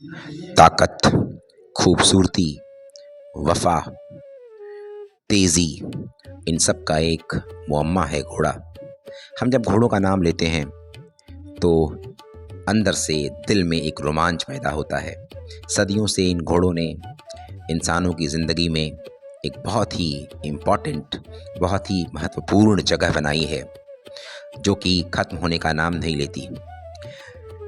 ताकत, खूबसूरती, वफा, तेज़ी, इन सब का एक मुअम्मा है घोड़ा। हम जब घोड़ों का नाम लेते हैं तो अंदर से दिल में एक रोमांच पैदा होता है। सदियों से इन घोड़ों ने इंसानों की ज़िंदगी में एक बहुत ही इम्पॉर्टेंट, बहुत ही महत्वपूर्ण जगह बनाई है, जो कि ख़त्म होने का नाम नहीं लेती।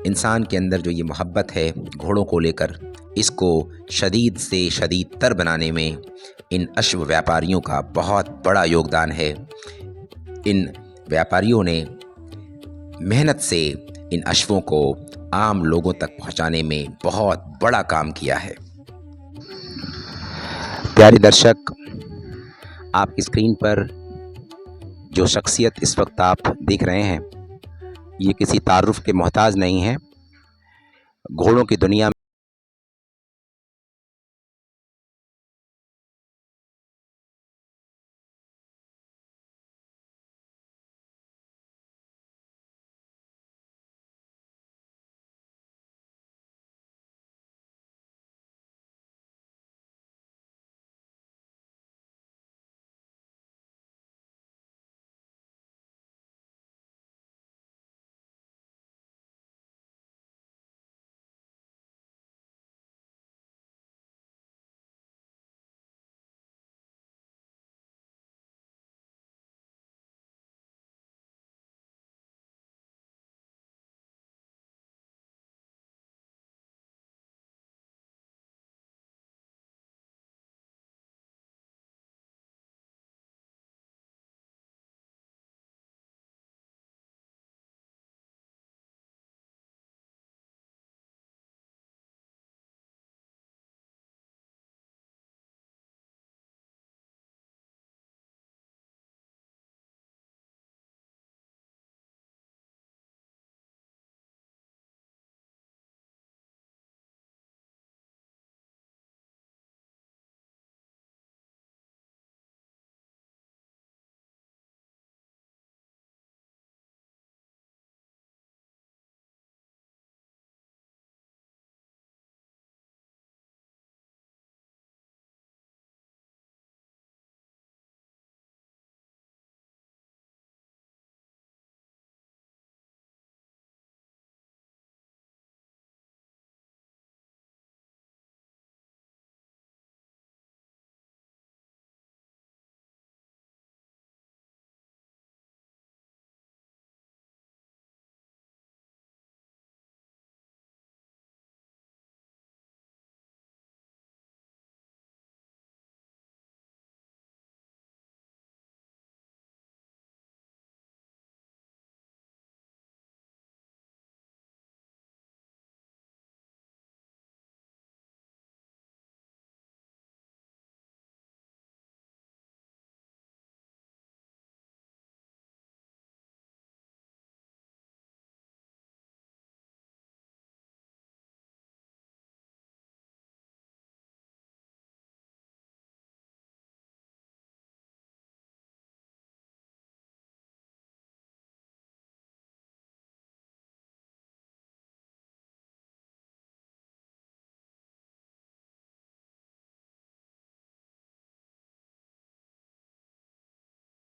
इंसान के अंदर जो ये मोहब्बत है घोड़ों को लेकर, इसको शदीद से शदीद तर बनाने में इन अश्व व्यापारियों का बहुत बड़ा योगदान है। इन व्यापारियों ने मेहनत से इन अश्वों को आम लोगों तक पहुंचाने में बहुत बड़ा काम किया है। प्यारे दर्शक, आपकी स्क्रीन पर जो शख्सियत इस वक्त आप देख रहे हैं, ये किसी तारुफ के मोहताज नहीं है। घोड़ों की दुनिया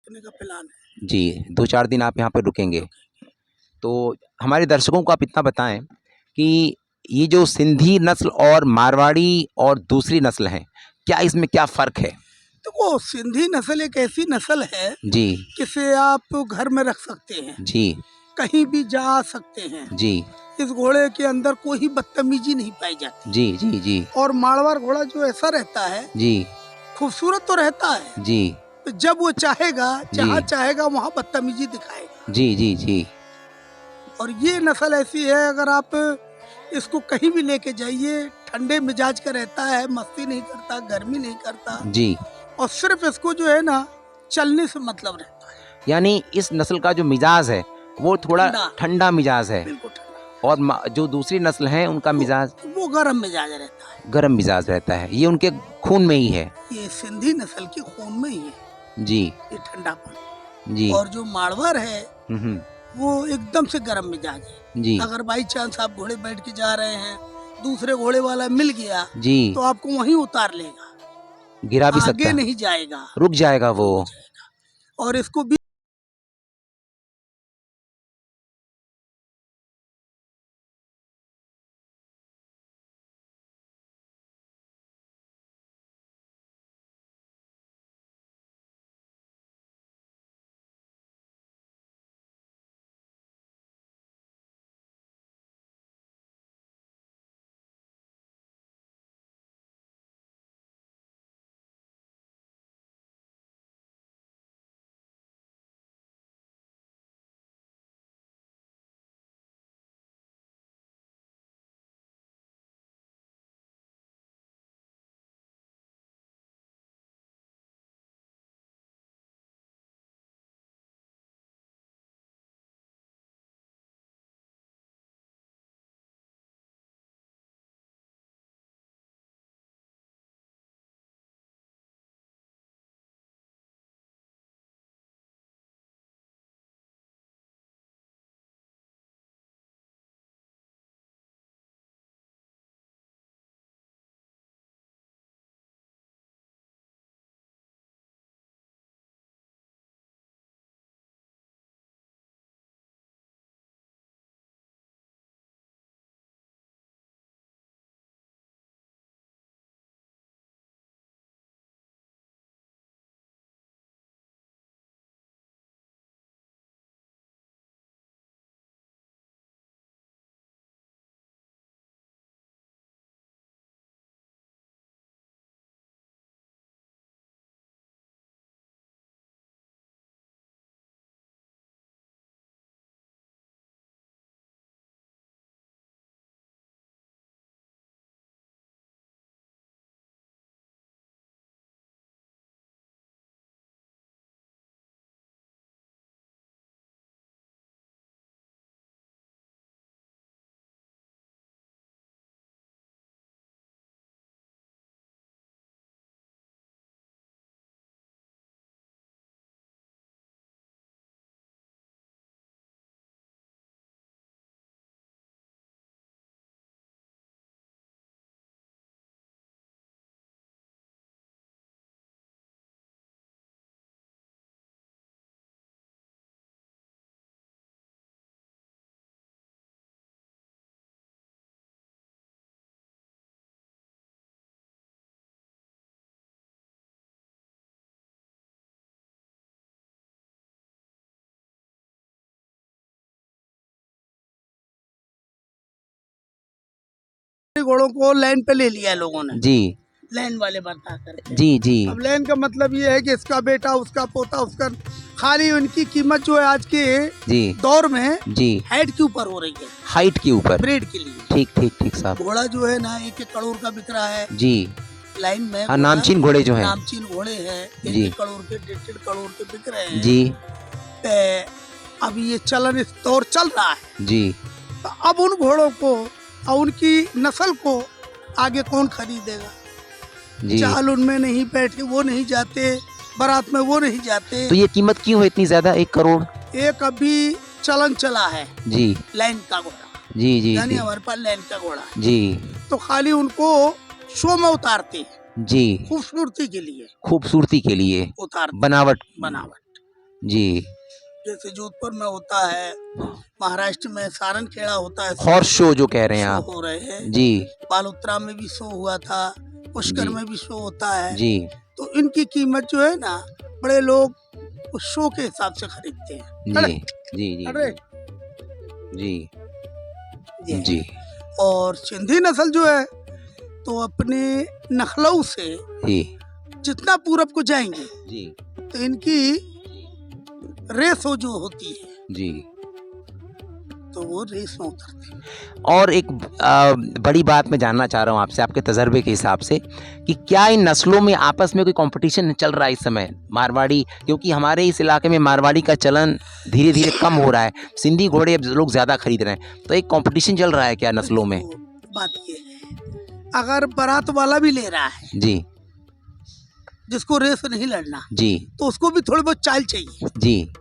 का प्लान है। जी, 2-4 दिन आप यहाँ पर रुकेंगे। तो हमारे दर्शकों को आप इतना बताएं कि ये जो सिंधी नस्ल और मारवाड़ी और दूसरी नस्ल है, क्या इसमें क्या फ़र्क है? तो वो सिंधी नस्ल एक ऐसी नस्ल है जी, जिसे आप घर में रख सकते हैं, जी, कहीं भी जा सकते हैं। जी, इस घोड़े के अंदर कोई बदतमीजी नहीं पाई जाती। जी, जी, जी, और मारवाड़ घोड़ा जो ऐसा रहता है, जी, खूबसूरत तो रहता है, जी, तो जब वो चाहेगा, जहाँ जी, चाहेगा वहाँ बदतमीजी दिखाएगा। जी, जी, जी, और ये नस्ल ऐसी है, अगर आप इसको कहीं भी लेके जाइए, ठंडे मिजाज का रहता है, मस्ती नहीं करता, गर्मी नहीं करता, जी। और सिर्फ इसको जो है ना चलने से मतलब रहता है। यानी इस नस्ल का जो मिजाज है, वो थोड़ा ठंडा, ठंडा मिजाज है बिल्कुल ठंडा। और जो दूसरी नस्ल है उनका मिजाज वो गर्म मिजाज रहता है। गर्म मिजाज रहता है। ये उनके खून में ही है। ये सिंधी नस्ल के खून में ही है जी, ये ठंडापन। जी। और जो मारवाड़ है हुँ, हुँ। वो एकदम से गर्म मिजाज है। जी, अगर बाई चांस आप घोड़े बैठ के जा रहे हैं, दूसरे घोड़े वाला मिल गया जी, तो आपको वहीं उतार लेगा, गिरा भी आगे सकता है, नहीं जाएगा। रुक जाएगा वो। और इसको भी घोड़ों को लाइन पे ले लिया लोगों ने, जी लाइन वाले बता करके। जी जी अब लाइन का मतलब ये है कि इसका बेटा, उसका पोता, उसका, खाली उनकी कीमत जो है आज के जी दौर में जी, हाइट के ऊपर हो रही है, हाइट के ऊपर। ब्रीड के लिए। ठीक ठीक ठीक साहब। घोड़ा जो है ना 1-1 करोड़ का बिक रहा है जी लाइन में। हाँ, नामचीन घोड़े जो हैं। नामचीन घोड़े हैं, जी। 1 करोड़ के, 1.5 करोड़ के बिक रहे हैं जी अब ये चलन, इस दौर चल रहा है। जी तो अब उन घोड़ों को और उनकी नस्ल को आगे कौन खरीदेगा? जी। चाल उनमें नहीं बैठे, वो नहीं जाते बारात में, वो नहीं जाते। तो ये कीमत क्यों है इतनी ज्यादा, 1 करोड़? एक अभी चलन चला है जी लाइन का घोड़ा, जी जी यानी जी हमारे पास लाइन का घोड़ा है, जी तो खाली उनको शो में उतारते हैं, जी, खूबसूरती के लिए खूबसूरती के लिए, उतारते, बनावट। बनावट। जी, जैसे जोधपुर में होता है, महाराष्ट्र में सारनखेड़ा होता है, हॉर्स शो जो कह रहे हैं शो आप। हो रहे हैं। जी बालोतरा में भी शो हुआ था, पुष्कर जी। में भी शो होता है। जी तो इनकी कीमत जो है ना, बड़े लोग उस शो के हिसाब से खरीदते हैं। जी जी जी अरे जी ये। जी और सिंधी नस्ल जो है तो अपने नखलऊ से जी जितना पूरब को जाएंगे जी तो इनकी रेसो जो होती है जी। तो वो रेस में उतरते हैं। और एक बड़ी बात मैं जानना चाह रहा हूँ आपसे, आपके तजर्बे के हिसाब से, कि क्या इन नस्लों में आपस में कोई कंपटीशन चल रहा है इस समय? मारवाड़ी, क्योंकि हमारे इस इलाके में मारवाड़ी का चलन धीरे धीरे कम हो रहा है, सिंधी घोड़े अब लोग ज़्यादा खरीद रहे हैं, तो एक कंपटीशन चल रहा है क्या नस्लों में? तो बात ये है, अगर बारात वाला भी ले रहा है, जी जिसको रेस नहीं लड़ना, जी तो उसको भी थोड़ी बहुत चाल चाहिए। जी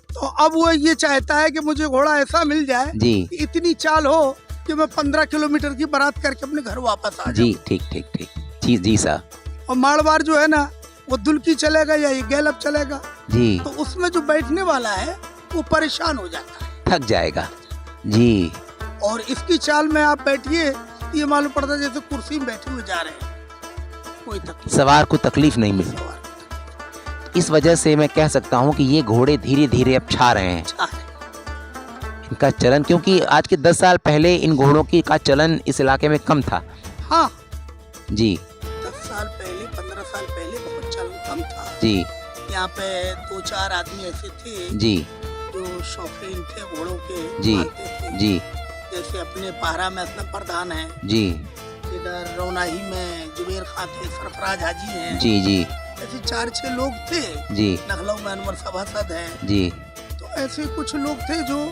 तो अब वो ये चाहता है कि मुझे घोड़ा ऐसा मिल जाए जी कि इतनी चाल हो कि मैं 15 किलोमीटर की बारात करके अपने घर वापस आ जी जाऊं। ठीक ठीक ठीक जी जी साहब और माड़वार जो है ना वो दुल्की चलेगा या ये गैलप चलेगा, जी तो उसमें जो बैठने वाला है वो परेशान हो जाता है। थक जाएगा जी और इसकी चाल में आप बैठिए, ये मालूम पड़ता है जैसे कुर्सी में बैठे हुए जा रहे हैं, कोई तकलीफ सवार को तकलीफ नहीं मिली। सवार इस वजह से मैं कह सकता हूँ कि ये घोड़े धीरे धीरे अब छा रहे हैं अच्छा है। इनका चलन, क्योंकि आज के 10 साल पहले इन घोड़ों की का चलन इस इलाके में कम था। हाँ, जी 10 साल पहले 15 साल पहले बहुत चलन कम था। जी यहाँ पे 2-4 आदमी ऐसे थे जी जो शौकीन थे घोड़ों के, जी मानते थे। जी जैसे अपने पाहरा में असलम प्रधान है, जी इधर रौनाही में जुबेर खां थे, सरफराज हाजी हैं, जी जी ऐसे 4-6 लोग थे। जी नखलऊ में अनवर सभासद हैं। जी तो ऐसे कुछ लोग थे जो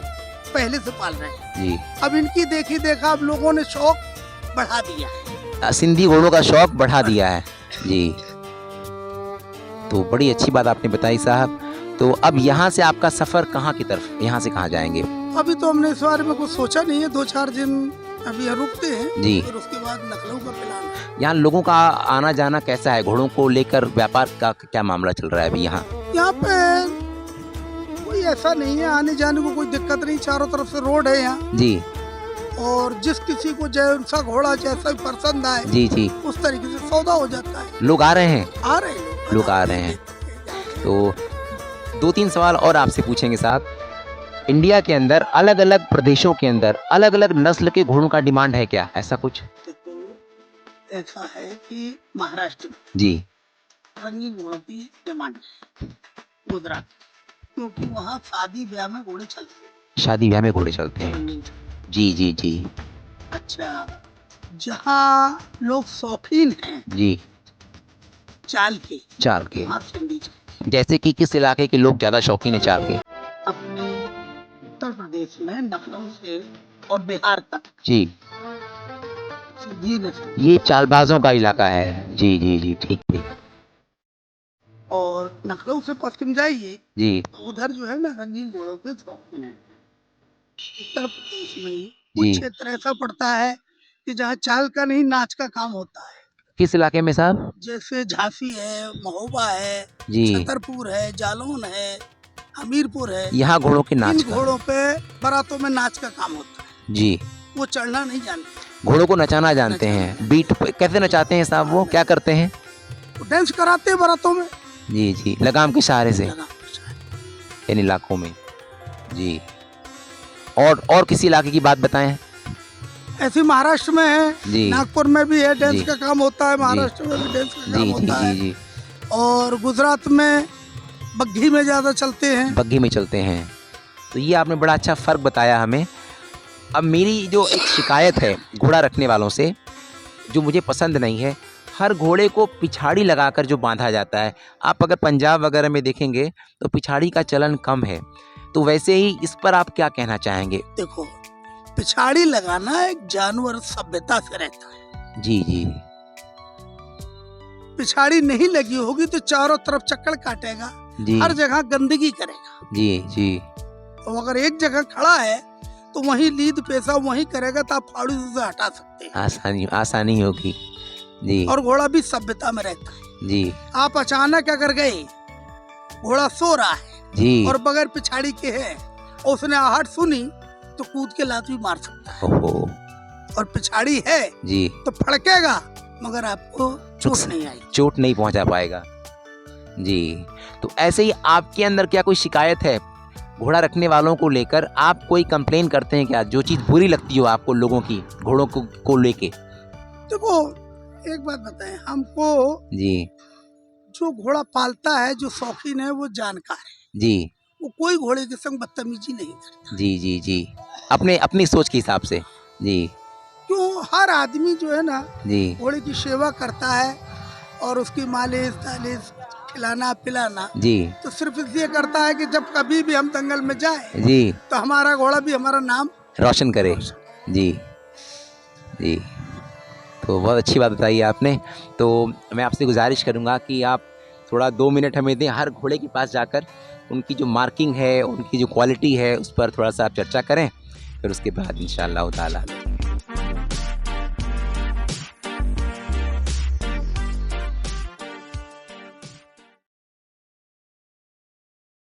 पहले से पाल रहे हैं। जी अब इनकी देखी देखा अब लोगों ने शौक बढ़ा दिया है। सिंधी घोड़ों का शौक बढ़ा दिया है जी। तो बड़ी अच्छी बात आपने बताई साहब। तो अब यहाँ से आपका सफ़र कहाँ की तरफ, यहाँ से कहाँ जाएंगे? अभी तो हमने इस बारे में कुछ सोचा नहीं है, 2-4 दिन अभी यहाँ रुकते हैं जी। फिर उसके बाद नखलऊ का प्लान है। यहाँ लोगों का आना जाना कैसा है? घोड़ों को लेकर व्यापार का क्या मामला चल रहा है अभी यहाँ? यहाँ पे कोई ऐसा नहीं है, आने जाने को कोई दिक्कत नहीं, चारों तरफ से रोड है यहाँ। जी और जिस किसी को जैसा घोड़ा जैसा भी पसंद आए जी जी उस तरीके से सौदा हो जाता है। लोग आ रहे हैं, आ रहे हैं लोग आ रहे हैं। तो 2-3 सवाल और आपसे पूछेंगे साहब। इंडिया के अंदर अलग अलग प्रदेशों के अंदर अलग अलग नस्ल के घोड़ों का डिमांड है क्या, ऐसा कुछ? देखो, ऐसा है कि महाराष्ट्र में जी रंगीन घोड़ों की डिमांड है, गुजरात, क्योंकि वहाँ शादी ब्याह में घोड़े चलते हैं, शादी ब्याह में घोड़े चलते हैं। रंगीन। जी जी जी अच्छा, जहाँ लोग शौकीन हैं जी चाल के, चाल के, वहाँ सिंधी चलते जैसे कि किस इलाके के लोग ज़्यादा शौकीन है चाल के? हैं। अपने उत्तर प्रदेश में लखनऊ से और बिहार तक जी ये नस्ल। ये चालबाजों का इलाका है। जी जी जी ठीक ठीक और लखनऊ से पश्चिम जाइए जी उधर जो है ना रंगीन घोड़ों के शौकीन है। उत्तर प्रदेश में जी। कुछ क्षेत्र ऐसा पड़ता है कि जहाँ चाल का नहीं नाच का काम होता है, किस इलाके में साहब? जैसे झांसी है, महोबा है, जी छतरपुर है, जालौन है, हमीरपुर है। यहाँ घोड़ों के नाच इन का। घोड़ों पे बारातों में नाच का काम होता है। जी वो चढ़ना नहीं जानते, घोड़ों को नचाना जानते हैं। बीट पे कैसे नचाते हैं साहब, वो क्या करते हैं? वो डांस कराते हैं बारातों में। जी जी लगाम के सहारे से लगा। इन इलाकों में। जी और किसी इलाके की बात बताएं। ऐसे महाराष्ट्र में है, जी नागपुर में भी है, डांस जी। का काम होता है, महाराष्ट्र में भी डांस का काम जी जी होता जी है। जी और गुजरात में बग्घी में ज्यादा चलते हैं। बग्घी में चलते हैं। तो ये आपने बड़ा अच्छा फ़र्क बताया हमें। अब मेरी जो एक शिकायत है घोड़ा रखने वालों से, जो मुझे पसंद नहीं है, हर घोड़े को पिछाड़ी लगाकर जो बांधा जाता है। आप अगर पंजाब वगैरह में देखेंगे तो पिछाड़ी का चलन कम है। तो वैसे ही इस पर आप क्या कहना चाहेंगे? देखो, पिछाड़ी लगाना एक जानवर सभ्यता से रहता है। जी जी पिछाड़ी नहीं लगी होगी तो चारों तरफ चक्कर काटेगा, जी हर जगह गंदगी करेगा। जी जी तो अगर एक जगह खड़ा है तो वहीं लीद पेशा वहीं करेगा तो आप फाड़ू से हटा सकते हैं। आसानी होगी। जी और घोड़ा भी सभ्यता में रहता है। जी आप अचानक अगर गए, घोड़ा सो रहा है जी और बगैर पिछाड़ी के है और उसने आहट सुनी तो कूद के लात भी मार सकता है। ओहो और पिछाड़ी है जी तो फड़केगा मगर आपको चोट नहीं आएगी। चोट नहीं पहुंचा पाएगा। जी तो ऐसे ही आपके अंदर क्या कोई शिकायत है घोड़ा रखने वालों को लेकर? आप कोई कंप्लेन करते हैं क्या, जो चीज़ बुरी लगती हो आपको लोगों की घोड़ों को लेके? देखो, एक बात बताएं, हमको जी जो घोड़ा पालता है, जो शौकीन है, वो जानकार है। जी वो कोई घोड़े के संग बदतमीजी नहीं करता। जी जी जी अपने अपनी सोच के हिसाब से। जी क्यों, हर आदमी जो है ना जी घोड़े की सेवा करता है और उसकी मालिश तालिश खिलाना पिलाना जी तो सिर्फ इसलिए करता है कि जब कभी भी हम दंगल में जाए जी तो हमारा घोड़ा भी हमारा नाम रोशन करे। जी जी तो बहुत अच्छी बात बताई आपने। तो मैं आपसे गुजारिश करूंगा कि आप थोड़ा 2 मिनट हमें दें, हर घोड़े के पास जाकर उनकी जो मार्किंग है, उनकी जो क्वालिटी है, उस पर थोड़ा सा आप चर्चा करें, फिर उसके बाद इंशाअल्लाह ताला